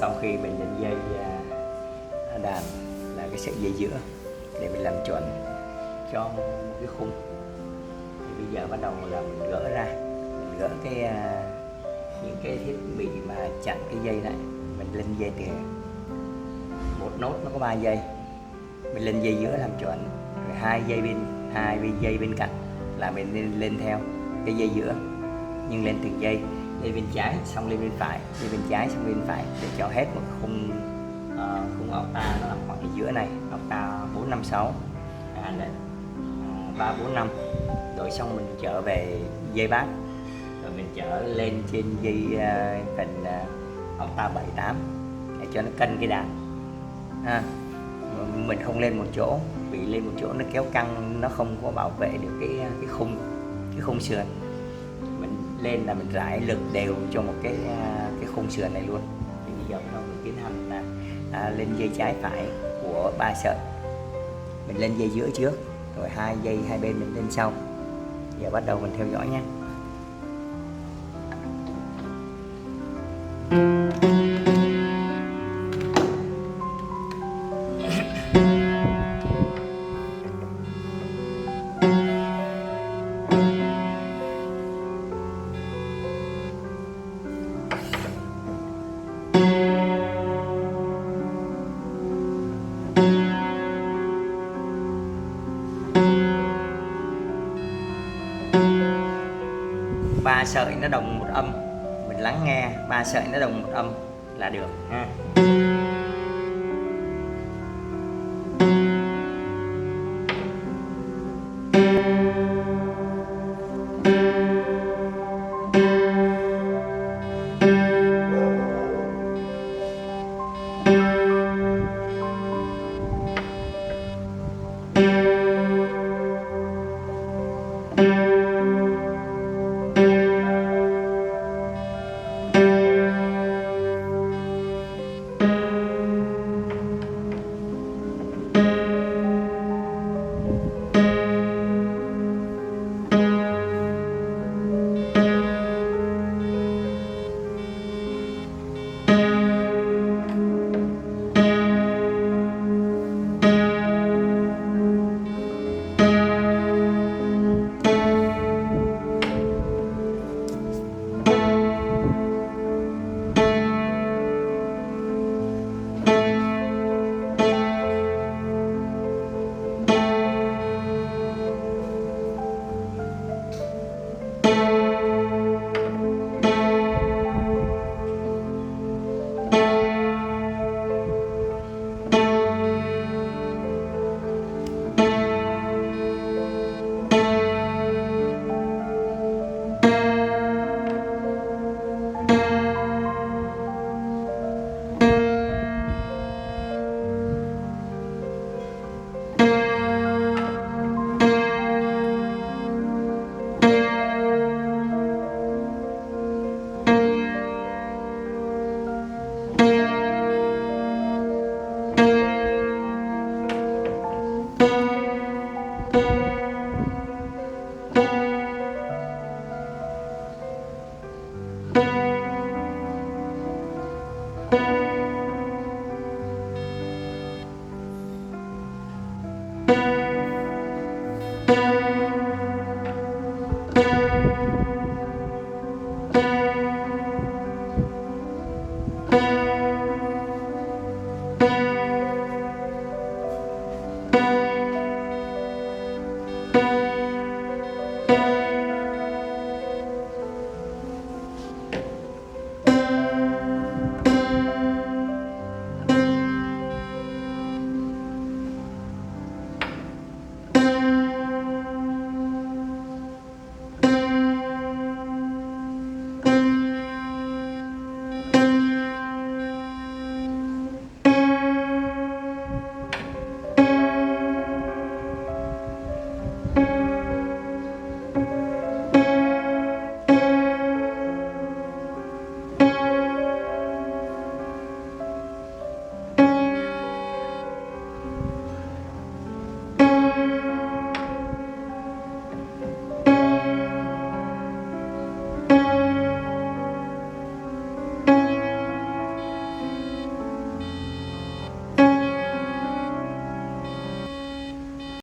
sau khi mình lên dây đàn là cái sợi dây giữa để mình làm chuẩn cho một cái khung. Thì bây giờ bắt đầu là mình gỡ ra, mình gỡ những cái thiết bị mà chặn cái dây này. Mình lên dây thì một nốt nó có 3 dây, mình lên dây giữa làm chuẩn, rồi hai dây bên cạnh là mình lên theo cái dây giữa, nhưng lên từng dây bên trái xong lên bên phải, lên bên trái xong lên bên phải để cho hết một khung octave nó nằm khoảng ở giữa này, octave 4 5 6 3 4 5. Rồi xong mình trở về dây bass, rồi mình trở lên trên dây phần octave 7 8 để cho nó cân cái đàn ha. Mình không lên một chỗ, vì lên một chỗ nó kéo căng, nó không có bảo vệ được cái khung sườn. Mình lên là mình rải lực đều cho một cái khung sườn này luôn. Thì bây giờ mình tiến hành là lên dây trái phải của 3 sợi. Mình lên dây giữa trước, rồi hai dây hai bên mình lên sau. Giờ bắt đầu mình theo dõi nha. Ba sợi nó đồng một âm, mình lắng nghe ba sợi nó đồng một âm là được ha. Thank you.